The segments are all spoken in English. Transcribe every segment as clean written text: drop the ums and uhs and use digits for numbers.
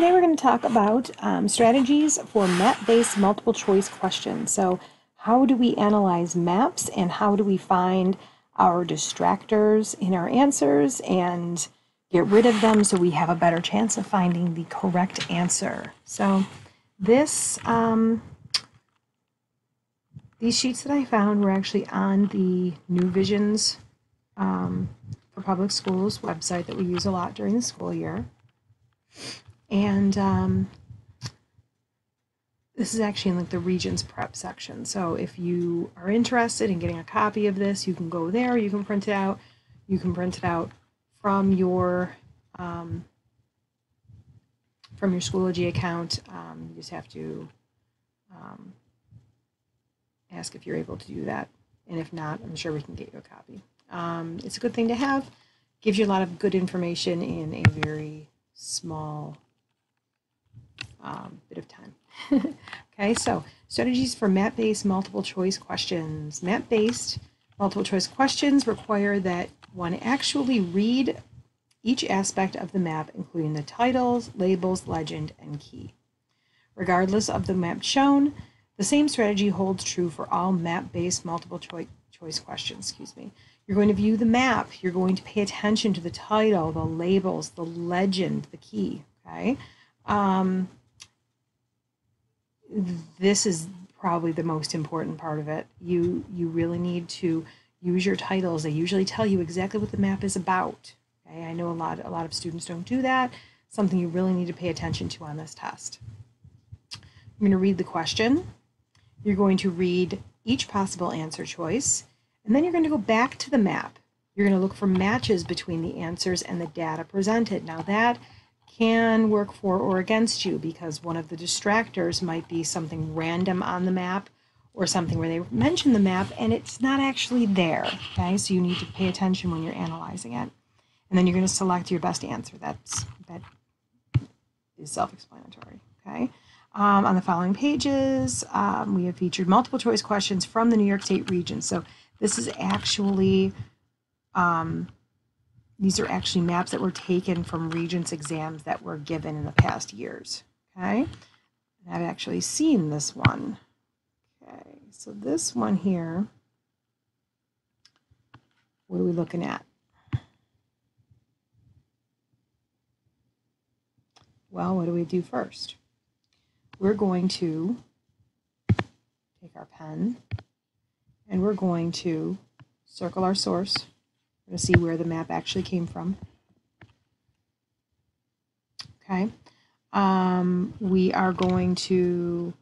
Today we're going to talk about strategies for map-based multiple choice questions. So how do we analyze maps and how do we find our distractors in our answers and get rid of them so we have a better chance of finding the correct answer. So these sheets that I found were actually on the New Visions for Public Schools website that we use a lot during the school year. And this is actually in like the Regents Prep section. So if you are interested in getting a copy of this, you can go there, you can print it out. You can print it out from your Schoology account. You just have to ask if you're able to do that. And if not, I'm sure we can get you a copy. It's a good thing to have. Gives you a lot of good information in a very small bit of time. Okay, so strategies for map-based multiple choice questions. Map-based multiple choice questions require that one actually read each aspect of the map, including the titles, labels, legend, and key. Regardless of the map shown, the same strategy holds true for all map-based multiple choice questions. You're going to view the map. You're going to pay attention to the title, the labels, the legend, the key. Okay. This is probably the most important part of it. You really need to use your titles. They usually tell you exactly what the map is about. Okay, I know a lot of students don't do that. Something you really need to pay attention to on this test. You're going to read the question. You're going to read each possible answer choice, and then you're going to go back to the map. You're going to look for matches between the answers and the data presented. Now that can work for or against you because one of the distractors might be something random on the map or something where they mention the map and it's not actually there. Okay, so you need to pay attention when you're analyzing it. And then you're going to select your best answer. That is self-explanatory. Okay. On the following pages, we have featured multiple choice questions from the New York State region. So this is actually these are actually maps that were taken from Regents exams that were given in the past years. Okay, and I've actually seen this one. Okay, so this one here, what are we looking at? Well, what do we do first? We're going to take our pen and we're going to circle our source. We're going to see where the map actually came from. Okay. We are going to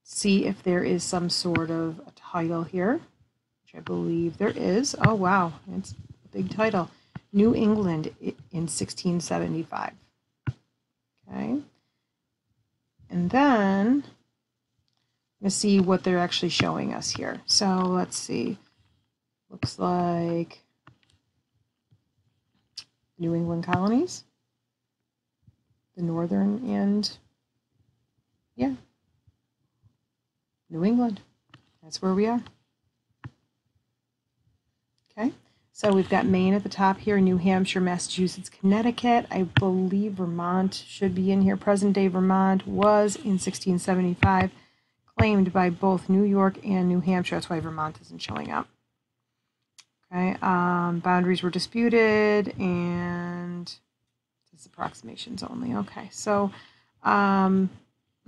see if there is some sort of a title here, which I believe there is. Oh, wow. It's a big title. New England in 1675. Okay. And then let's see what they're actually showing us here. So let's see. Looks like New England colonies, the northern and New England. That's where we are. Okay, so we've got Maine at the top here, New Hampshire, Massachusetts, Connecticut. I believe Vermont should be in here. Present-day Vermont was in 1675, claimed by both New York and New Hampshire. That's why Vermont isn't showing up. Okay, boundaries were disputed, and it's approximations only. Okay, so we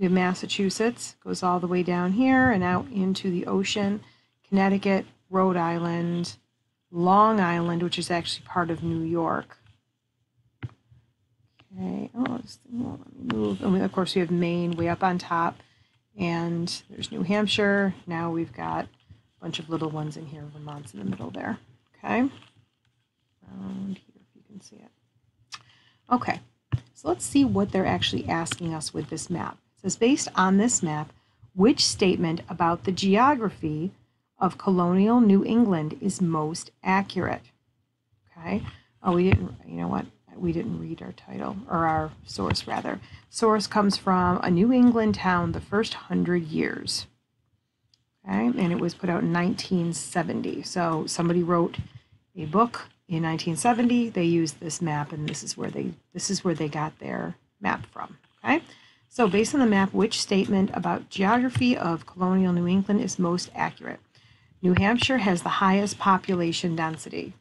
have Massachusetts, goes all the way down here and out into the ocean. Connecticut, Rhode Island, Long Island, which is actually part of New York. Okay, oh, this thing won't let me move. And of course, we have Maine way up on top, and there's New Hampshire. Now we've got a bunch of little ones in here. Vermont's in the middle there. Okay, around here if you can see it. Okay, so let's see what they're actually asking us with this map. It says, based on this map, which statement about the geography of colonial New England is most accurate? Okay, oh, we didn't, you know what? We didn't read our title, or our source rather. Source comes from a New England town, the first 100 years. Okay, and it was put out in 1970. So somebody wrote a book in 1970. They used this map, and this is where they got their map from, okay? So based on the map, which statement about geography of colonial New England is most accurate? New Hampshire has the highest population density.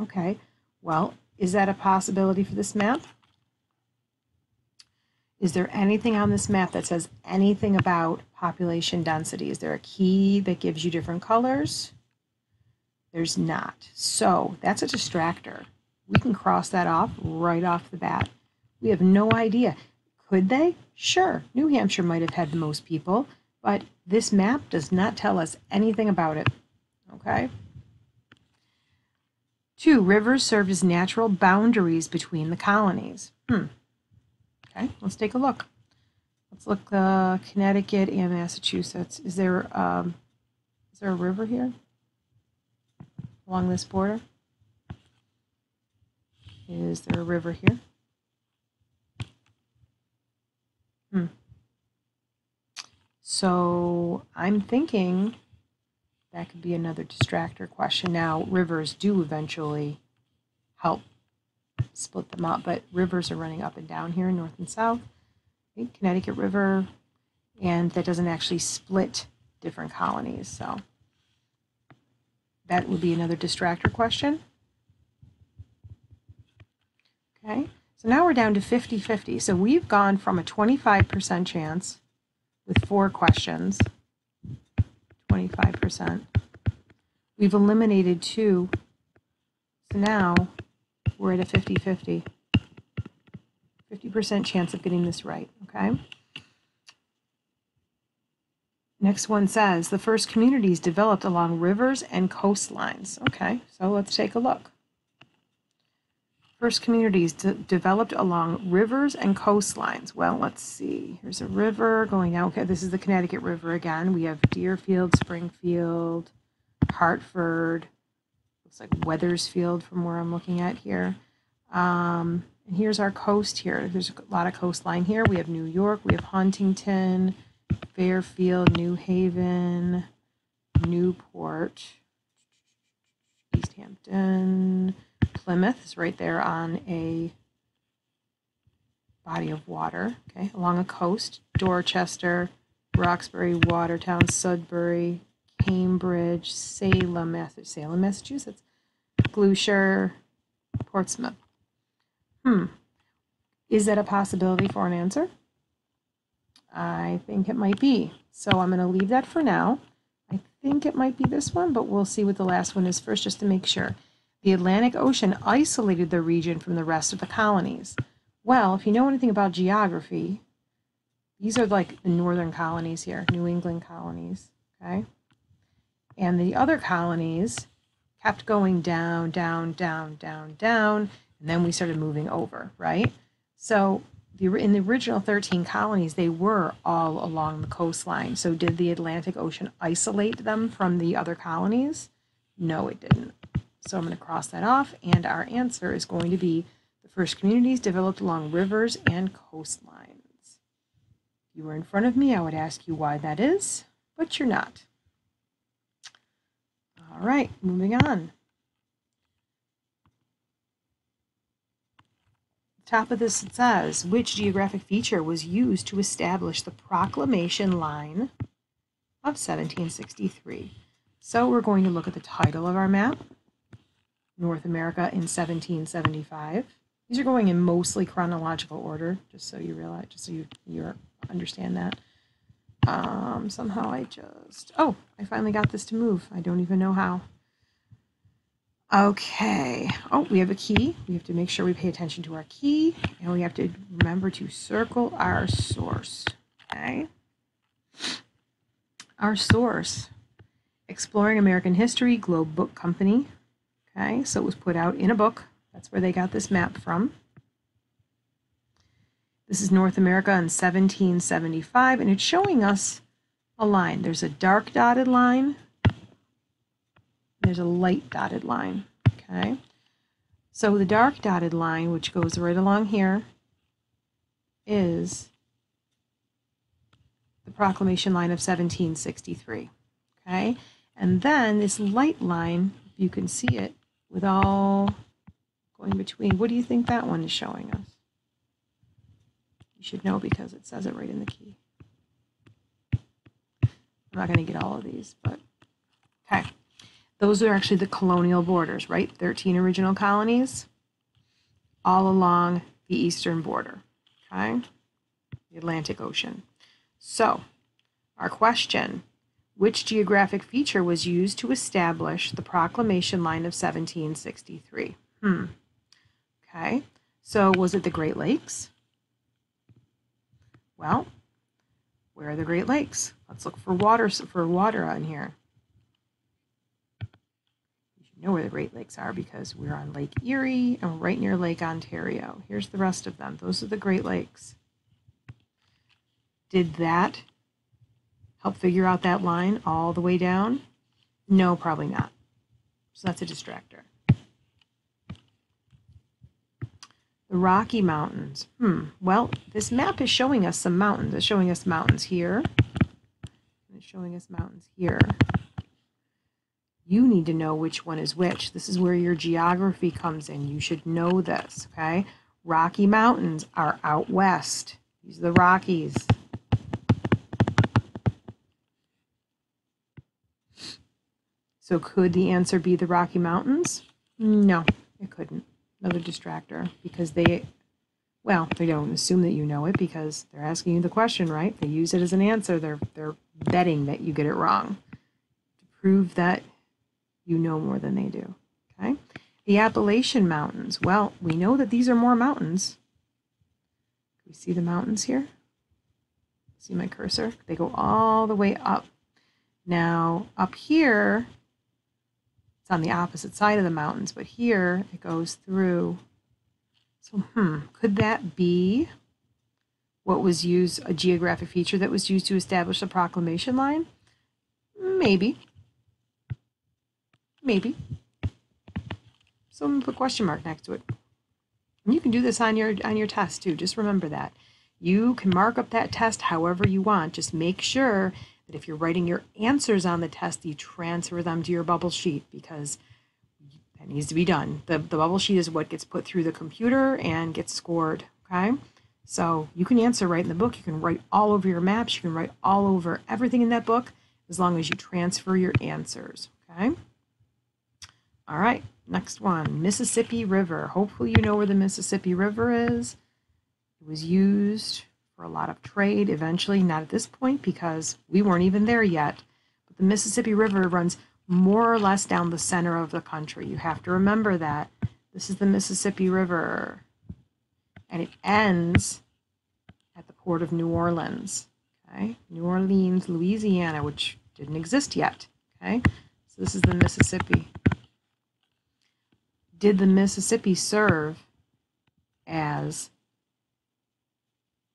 Okay. Well, is that a possibility for this map? Is there anything on this map that says anything about population density? Is there a key that gives you different colors? There's not. So that's a distractor. We can cross that off right off the bat. We have no idea. Could they? Sure. New Hampshire might have had the most people, but this map does not tell us anything about it. Okay? 2, rivers served as natural boundaries between the colonies. Okay, let's take a look. Let's look Connecticut and Massachusetts. Is there a river here along this border? Is there a river here? So I'm thinking that could be another distractor question. Now, rivers do eventually help split them up, but rivers are running up and down here, north and south. Connecticut River, and that doesn't actually split different colonies. So that would be another distractor question. Okay, so now we're down to 50-50. So we've gone from a 25% chance with 4 questions, 25%. We've eliminated 2. So now we're at a 50-50. 50% chance of getting this right, okay? Next one says, the first communities developed along rivers and coastlines. Okay, so let's take a look. First communities developed along rivers and coastlines. Well, let's see. Here's a river going down. Okay, this is the Connecticut River again. We have Deerfield, Springfield, Hartford. Looks like Wethersfield from where I'm looking at here. And here's our coast here. There's a lot of coastline here. We have New York. We have Huntington, Fairfield, New Haven, Newport, East Hampton. Plymouth is right there on a body of water, okay, along a coast. Dorchester, Roxbury, Watertown, Sudbury, Cambridge, Salem, Massachusetts, Gloucester, Portsmouth. Is that a possibility for an answer? I think it might be. So I'm going to leave that for now. I think it might be this one, but we'll see what the last one is first just to make sure. The Atlantic Ocean isolated the region from the rest of the colonies. Well, if you know anything about geography, these are like the northern colonies here, New England colonies, okay? And the other colonies kept going down, down, down, down, down, and then we started moving over, right? So in the original 13 colonies, they were all along the coastline. So did the Atlantic Ocean isolate them from the other colonies? No, it didn't. So I'm going to cross that off, and our answer is going to be the first communities developed along rivers and coastlines. If you were in front of me, I would ask you why that is, but you're not. All right, moving on. Top of this it says, which geographic feature was used to establish the proclamation line of 1763? So we're going to look at the title of our map, North America in 1775. These are going in mostly chronological order, just so you realize, just so you understand that. Somehow I finally got this to move. I don't even know how. Okay. Oh, we have a key. We have to make sure we pay attention to our key, and we have to remember to circle our source. Okay. Our source, Exploring American History, Globe Book Company. Okay, so it was put out in a book. That's where they got this map from. This is North America in 1775, and it's showing us a line. There's a dark dotted line. There's a light dotted line, okay? So the dark dotted line, which goes right along here, is the proclamation line of 1763, okay? And then this light line, you can see it with all going between. What do you think that one is showing us? You should know because it says it right in the key. I'm not going to get all of these, but okay. Those are actually the colonial borders, right? 13 original colonies all along the eastern border, okay? The Atlantic Ocean. So, our question, which geographic feature was used to establish the Proclamation Line of 1763? Okay, so was it the Great Lakes? Well, where are the Great Lakes? Let's look for water on here. You should know where the Great Lakes are because we're on Lake Erie and we're right near Lake Ontario. Here's the rest of them. Those are the Great Lakes. Did that help figure out that line all the way down? No, probably not. So that's a distractor. The Rocky Mountains. Well, this map is showing us some mountains. It's showing us mountains here. And it's showing us mountains here. You need to know which one is which. This is where your geography comes in. You should know this, okay? Rocky Mountains are out west. These are the Rockies. So could the answer be the Rocky Mountains? No, it couldn't. Another distractor because they don't assume that you know it because they're asking you the question, right? They use it as an answer. They're betting that you get it wrong to prove that you know more than they do, okay? The Appalachian Mountains. Well, we know that these are more mountains. Can we see the mountains here? See my cursor? They go all the way up. Now, up here, it's on the opposite side of the mountains, but here it goes through. So, could that be what was used, a geographic feature that was used to establish the Proclamation Line? Maybe. Maybe. So I'm going to put a question mark next to it. And you can do this on your test too. Just remember that. You can mark up that test however you want. Just make sure that if you're writing your answers on the test, you transfer them to your bubble sheet because that needs to be done. The bubble sheet is what gets put through the computer and gets scored, okay? So you can answer right in the book. You can write all over your maps. You can write all over everything in that book as long as you transfer your answers, okay? All right, next one, Mississippi River. Hopefully you know where the Mississippi River is. It was used for a lot of trade eventually, not at this point because we weren't even there yet. But the Mississippi River runs more or less down the center of the country. You have to remember that. This is the Mississippi River. And it ends at the port of New Orleans. Okay? New Orleans, Louisiana, which didn't exist yet. Okay? So this is the Mississippi. Did the Mississippi serve as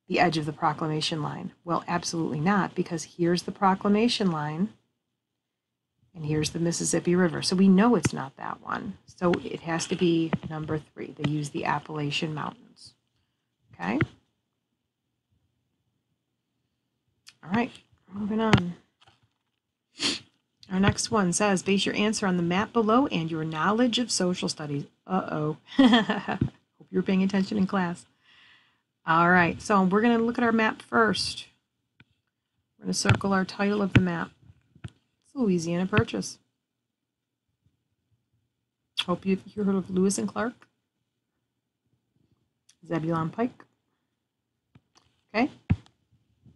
the edge of the Proclamation Line? Well, absolutely not, because here's the Proclamation Line and here's the Mississippi River. So we know it's not that one. So it has to be number 3. They use the Appalachian Mountains. Okay? All right, moving on. Our next one says, base your answer on the map below and your knowledge of social studies. Uh-oh. Hope you were paying attention in class. All right, so we're going to look at our map first. We're going to circle our title of the map. It's Louisiana Purchase. Hope you've heard of Lewis and Clark. Zebulon Pike. Okay,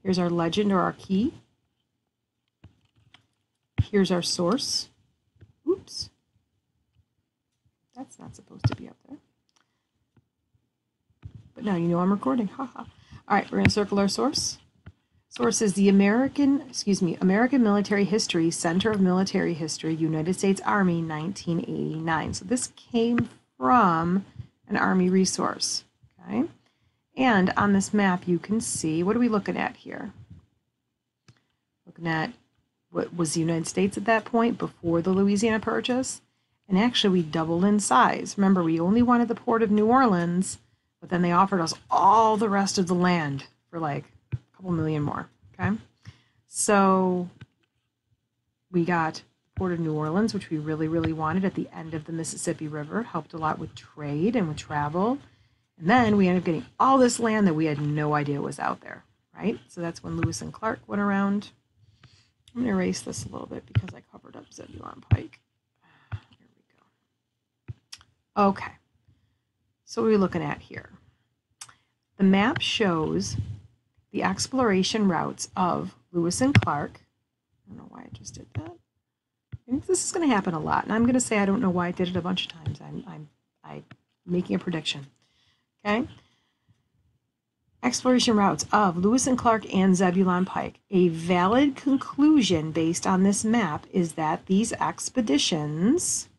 here's our legend or our key. Here's our source. Oops. That's not supposed to be up there. But now you know I'm recording. Haha. All right, we're going to circle our source. Source is the American Military History, Center of Military History, United States Army, 1989. So this came from an Army resource. Okay. And on this map, you can see, what are we looking at here? Looking at what was the United States at that point before the Louisiana Purchase. And actually, we doubled in size. Remember, we only wanted the port of New Orleans, but then they offered us all the rest of the land for like a couple million more, okay? So we got the port of New Orleans, which we really, really wanted at the end of the Mississippi River. Helped a lot with trade and with travel. And then we ended up getting all this land that we had no idea was out there, right? So that's when Lewis and Clark went around. I'm going to erase this a little bit because I covered up Zebulon Pike. Here we go. Okay. So what are we looking at here? The map shows the exploration routes of Lewis and Clark. I don't know why I just did that. I think this is going to happen a lot, and I'm going to say I don't know why I did it a bunch of times. I'm making a prediction. Okay. Exploration routes of Lewis and Clark and Zebulon Pike. A valid conclusion based on this map is that these expeditions,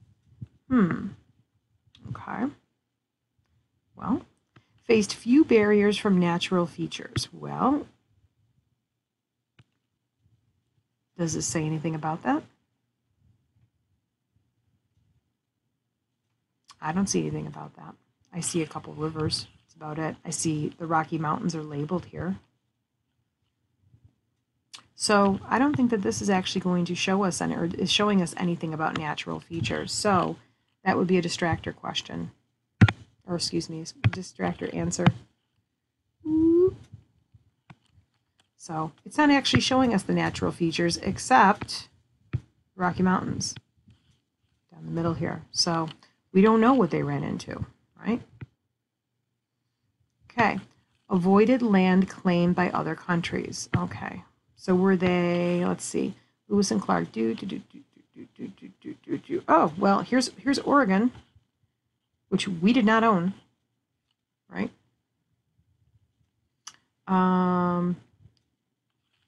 okay, well, faced few barriers from natural features. Well, does this say anything about that? I don't see anything about that. I see a couple rivers. That's about it. I see the Rocky Mountains are labeled here. So I don't think that this is actually going to show us any, or is showing us anything about natural features. So that would be a distractor question. Or excuse me, distractor answer. So it's not actually showing us the natural features except Rocky Mountains down the middle here. So we don't know what they ran into, right? Okay, avoided land claimed by other countries. Okay, so were they, let's see, Lewis and Clark, oh, well, here's Oregon, which we did not own, right?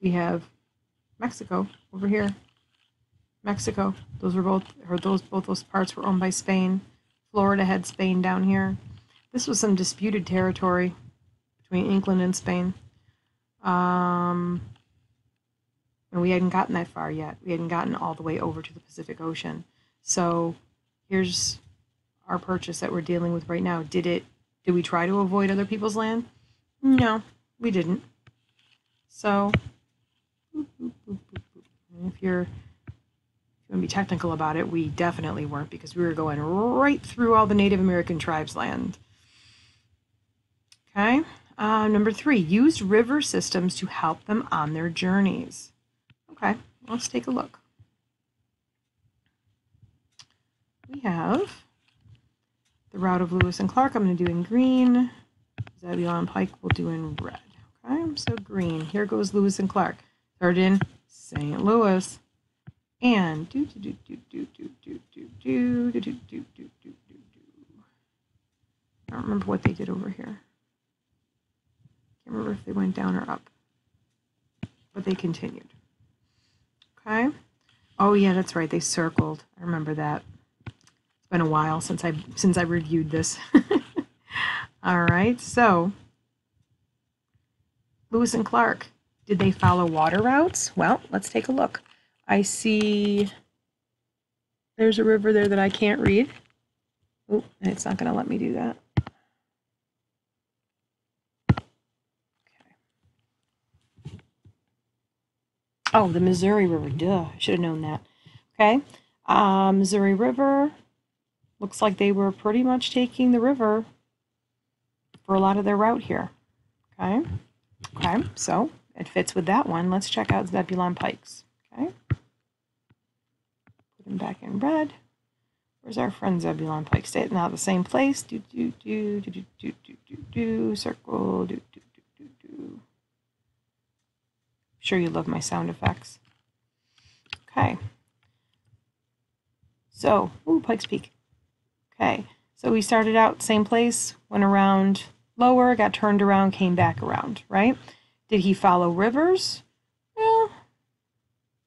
We have Mexico over here. Mexico, those were both, or both those parts were owned by Spain. Florida had Spain down here. This was some disputed territory between England and Spain. And we hadn't gotten that far yet. We hadn't gotten all the way over to the Pacific Ocean. So here's our purchase that we're dealing with right now. Did we try to avoid other people's land? No, we didn't. So if you're going to be technical about it, we definitely weren't, because we were going right through all the Native American tribes' land. Okay. Number 3, used river systems to help them on their journeys. Okay, let's take a look. We have the route of Lewis and Clark. I'm going to do in green. Zebulon Pike we'll do in red. Okay, so green. Here goes Lewis and Clark. Started in St. Louis. And I don't remember what they did over here. Can't remember if they went down or up, but they continued. Okay. Oh yeah, that's right. They circled. I remember that. It's been a while since I reviewed this. All right. So Lewis and Clark, did they follow water routes? Well, let's take a look. I see there's a river there that I can't read. Oh, and it's not going to let me do that. Okay. Oh, the Missouri River. Duh, I should have known that. Okay. Missouri River. Looks like they were pretty much taking the river for a lot of their route here. Okay. Okay, so it fits with that one. Let's check out Zebulon Pikes. Okay. Put them back in red. Where's our friend Zebulon Pike? Stay now the same place. Circle. Sure you love my sound effects. Okay. So, Pikes Peak. Okay. So we started out same place, went around lower, got turned around, came back around, right? Did he follow rivers? Well,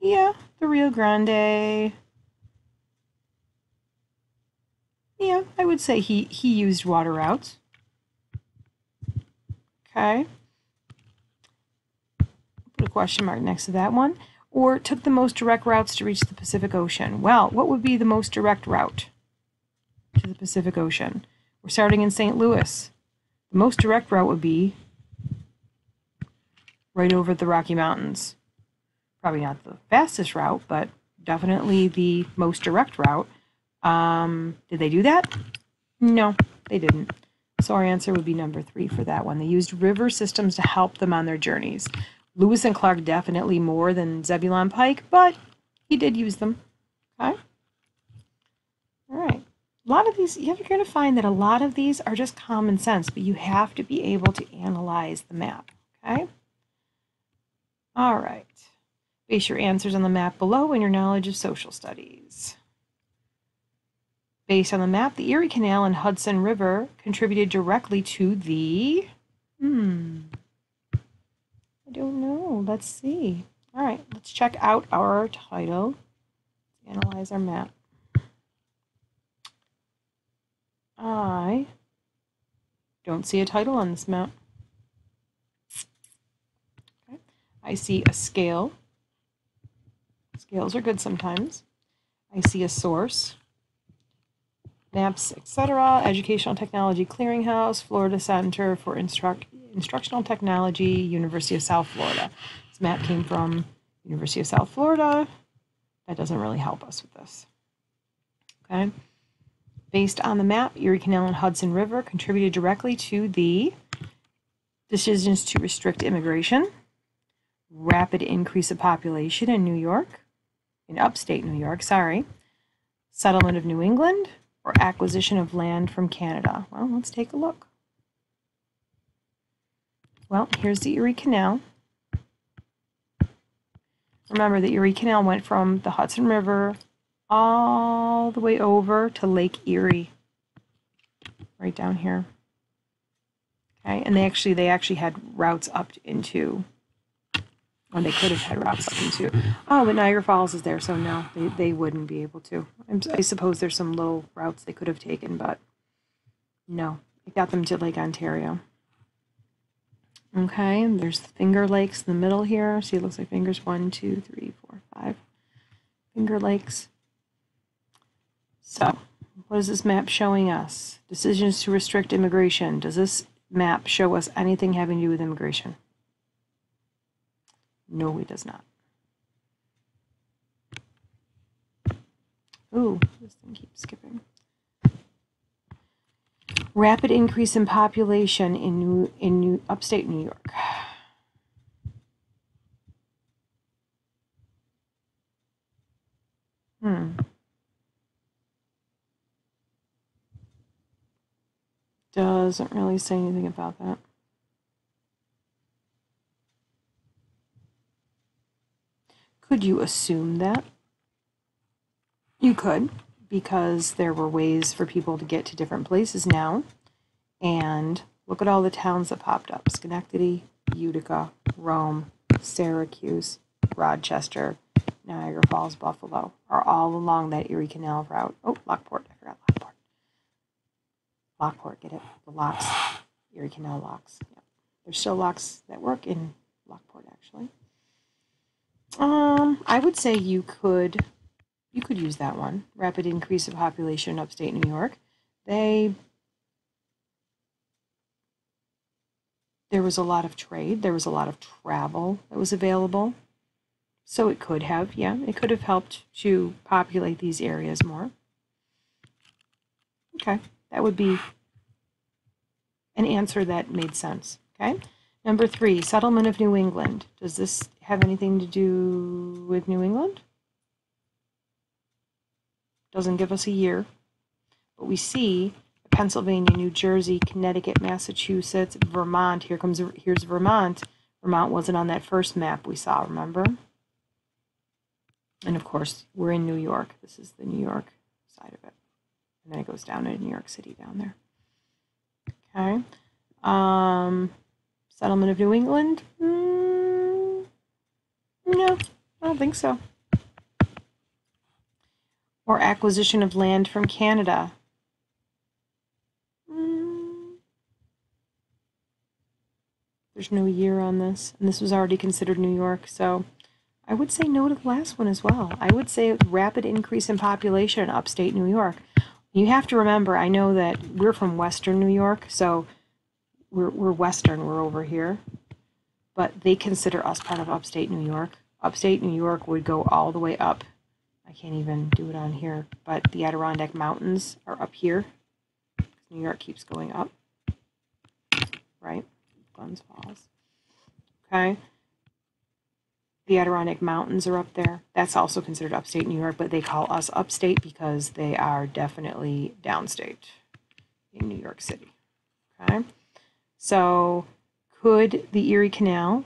yeah, the Rio Grande. Yeah, I would say he used water routes. Okay. Put a question mark next to that one. Or took the most direct routes to reach the Pacific Ocean. Well, what would be the most direct route to the Pacific Ocean? We're starting in St. Louis. The most direct route would be right over the Rocky Mountains. Probably not the fastest route, but definitely the most direct route. Did they do that? No, they didn't. So our answer would be number 3 for that one. They used river systems to help them on their journeys. Lewis and Clark definitely more than Zebulon Pike, but he did use them. Okay? All right. A lot of these, you're going to find that a lot of these are just common sense, but you have to be able to analyze the map. Okay? All right. Base your answers on the map below and your knowledge of social studies. Based on the map, the Erie Canal and Hudson River contributed directly to the... I don't know. Let's see. All right, let's check out our title. Let's analyze our map. I don't see a title on this map. Okay. I see a scale. Scales are good sometimes. I see a source. Maps, etc. Educational Technology Clearinghouse, Florida Center for Instructional Technology, University of South Florida. This map came from University of South Florida. That doesn't really help us with this. Okay. Based on the map, Erie Canal and Hudson River contributed directly to the decisions to restrict immigration, rapid increase of population in New York, in upstate New York, settlement of New England, or acquisition of land from Canada. Well, let's take a look. Well, here's the Erie Canal. Remember, the Erie Canal went from the Hudson River all the way over to Lake Erie, right down here. Okay, and they actually had routes up into, or they could have had routes up into. Oh, but Niagara Falls is there, so no, they wouldn't be able to. I suppose there's some little routes they could have taken, but no, it got them to Lake Ontario. Okay, and there's Finger Lakes in the middle here. See, it looks like fingers 1, 2, 3, 4, 5. Finger Lakes. So, what is this map showing us? Decisions to restrict immigration. Does this map show us anything having to do with immigration? No, it does not. Ooh, this thing keeps skipping. Rapid increase in population in upstate New York. Doesn't really say anything about that. Could you assume that? You could, because there were ways for people to get to different places now. And look at all the towns that popped up. Schenectady, Utica, Rome, Syracuse, Rochester, Niagara Falls, Buffalo are all along that Erie Canal route. Oh, Lockport. I forgot Lockport. Lockport, get it? The locks. Erie Canal locks. Yeah. There's still locks that work in Lockport, actually. I would say you could use that one. Rapid increase of population in upstate New York. There was a lot of trade. There was a lot of travel that was available. So it could have helped to populate these areas more. Okay, that would be an answer that made sense. Okay, number 3, settlement of New England. Does this have anything to do with New England? Doesn't give us a year, but we see Pennsylvania, New Jersey, Connecticut, Massachusetts, Vermont. Here's Vermont. Vermont wasn't on that first map we saw, remember? And of course, we're in New York. This is the New York side of it. And then it goes down to New York City down there. Okay. Settlement of New England? No, I don't think so. Or acquisition of land from Canada? There's no year on this, and this was already considered New York, so I would say no to the last one as well. I would say rapid increase in population in upstate New York. You have to remember, I know that we're from Western New York, so we're Western, we're over here, but they consider us part of upstate New York. Upstate New York would go all the way up. I can't even do it on here, but the Adirondack Mountains are up here. New York keeps going up. right? Glens Falls. Okay. The Adirondack Mountains are up there. That's also considered upstate New York, but they call us upstate because they are definitely downstate in New York City. Okay. So could the Erie Canal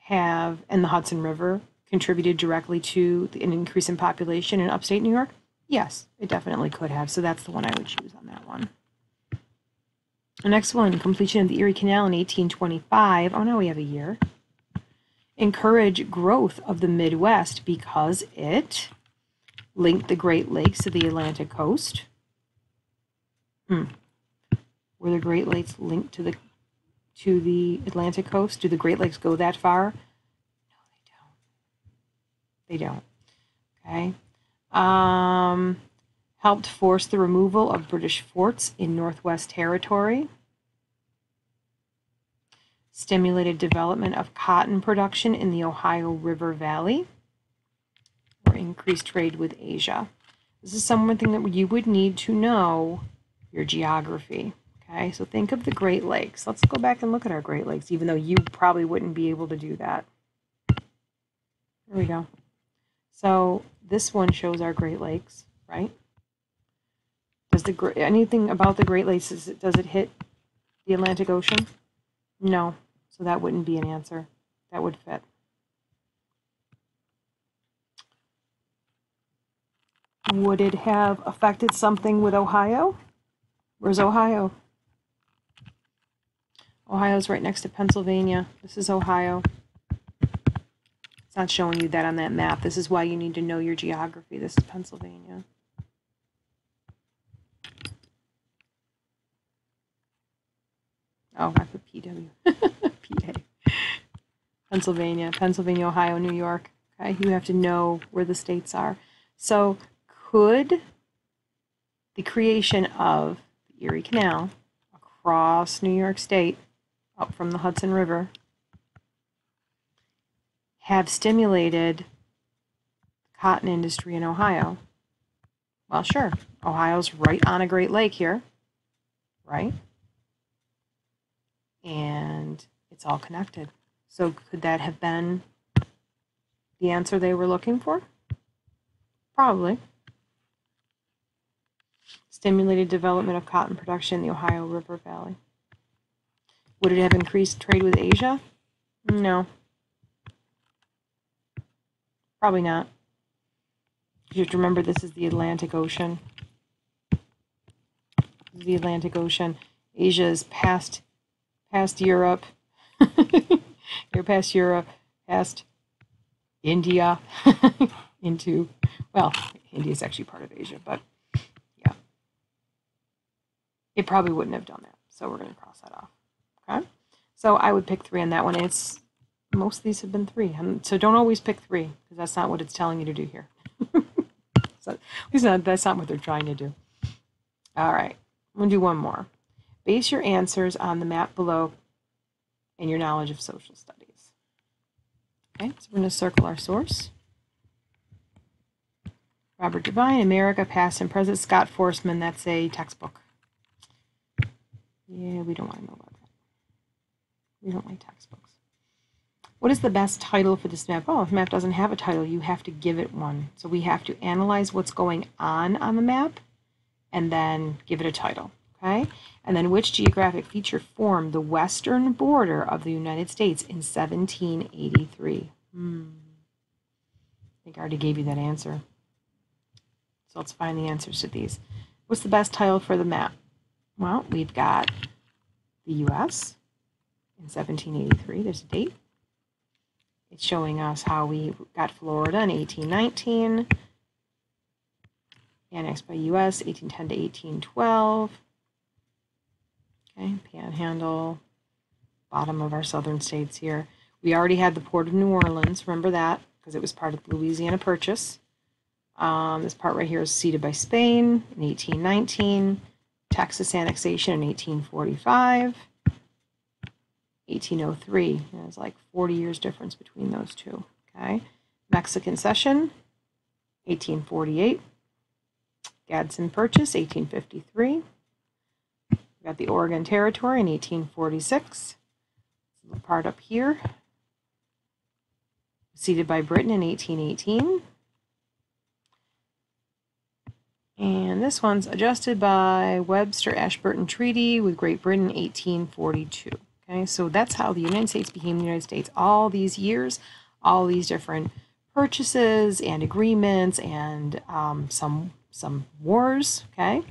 and the Hudson River contributed directly to an increase in population in upstate New York? Yes, it definitely could have. So that's the one I would choose on that one. The next one, completion of the Erie Canal in 1825. Oh, now we have a year. Encourage growth of the Midwest because it linked the Great Lakes to the Atlantic coast. Were the Great Lakes linked to the Atlantic coast? Do the Great Lakes go that far? No, they don't. Okay. Helped force the removal of British forts in Northwest Territory. Stimulated development of cotton production in the Ohio River Valley. Or increased trade with Asia. This is something that you would need to know your geography. Okay, so think of the Great Lakes. Let's go back and look at our Great Lakes, even though you probably wouldn't be able to do that. There we go. So this one shows our Great Lakes, right? Does anything about the Great Lakes, does it hit the Atlantic Ocean? No, so that wouldn't be an answer. That would fit. Would it have affected something with Ohio? Where's Ohio? Ohio's right next to Pennsylvania. This is Ohio. It's not showing you that on that map. This is why you need to know your geography. This is Pennsylvania. Oh, I put PW. PA. Pennsylvania, Ohio, New York. Okay, you have to know where the states are. So could the creation of the Erie Canal across New York State, up from the Hudson River, have stimulated the cotton industry in Ohio? Well, sure. Ohio's right on a Great Lake here, right? And it's all connected. So could that have been the answer they were looking for? Probably. Stimulated development of cotton production in the Ohio River Valley. Would it have increased trade with Asia? No. Probably not. You have to remember this is the Atlantic Ocean. The Atlantic Ocean. Asia is past Europe. You're past Europe, past India, into, well, India is actually part of Asia, but yeah. It probably wouldn't have done that. So we're going to cross that off. Okay. So I would pick 3 on that one. Most of these have been 3. So don't always pick 3 because that's not what it's telling you to do here. So that's not what they're trying to do. All right. I'm going to do one more. Base your answers on the map below and your knowledge of social studies. Okay, so we're going to circle our source. Robert Devine, America, Past and Present. Scott Forsman, that's a textbook. Yeah, we don't want to know about that. We don't like textbooks. What is the best title for this map? Oh, if the map doesn't have a title, you have to give it one. So we have to analyze what's going on the map and then give it a title. Okay? And then which geographic feature formed the western border of the United States in 1783? I think I already gave you that answer. So let's find the answers to these. What's the best title for the map? Well, we've got the U.S. in 1783. There's a date. It's showing us how we got Florida in 1819. Annexed by U.S. 1810 to 1812. Okay, Panhandle, bottom of our southern states here. We already had the Port of New Orleans. Remember that because it was part of the Louisiana Purchase. This part right here is ceded by Spain in 1819. Texas annexation in 1845. 1803. There's like 40 years difference between those two. Okay. Mexican Cession, 1848. Gadsden Purchase, 1853. We got the Oregon Territory in 1846. The part up here, ceded by Britain in 1818. And this one's adjusted by Webster-Ashburton Treaty with Great Britain in 1842. Okay, so that's how the United States became the United States. All these years, all these different purchases and agreements and some wars. Okay,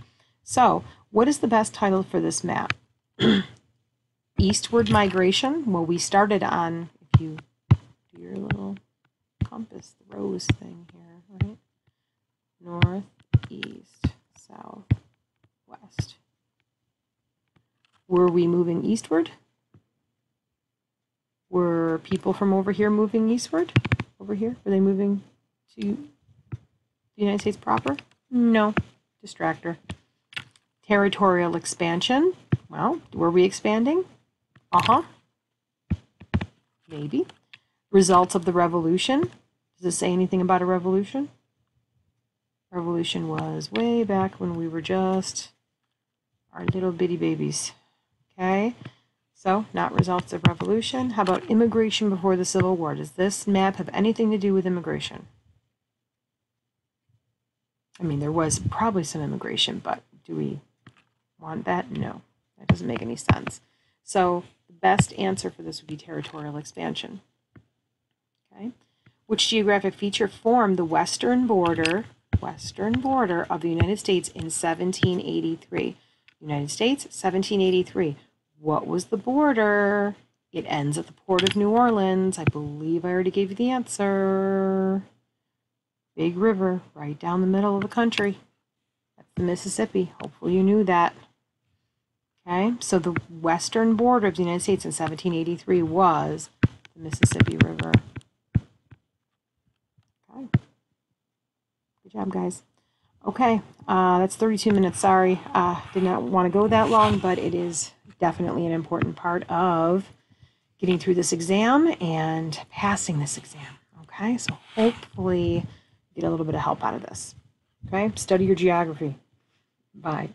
so what is the best title for this map? Eastward migration. Well, we started on, if you do your little compass, the rose thing here, right? North, east, south, west. Were we moving eastward? Were people from over here moving eastward? Over here? Were they moving to the United States proper? No. Distractor. Territorial expansion. Well, were we expanding? Uh-huh. Maybe. Results of the revolution. Does it say anything about a revolution? Revolution was way back when we were just our little bitty babies. Okay, so not results of revolution. How about immigration before the Civil War? Does this map have anything to do with immigration? I mean, there was probably some immigration, but do we want that? No, that doesn't make any sense. So the best answer for this would be territorial expansion. Okay, which geographic feature formed the western border of the United States in 1783? United States, 1783. What was the border? It ends at the port of New Orleans. I believe I already gave you the answer. Big river right down the middle of the country. That's the Mississippi. Hopefully you knew that. Okay, so the western border of the United States in 1783 was the Mississippi River. Okay. Good job, guys. Okay, that's 32 minutes. Sorry, did not want to go that long, but it is definitely an important part of getting through this exam and passing this exam. Okay, so hopefully get a little bit of help out of this. Okay, study your geography. Bye.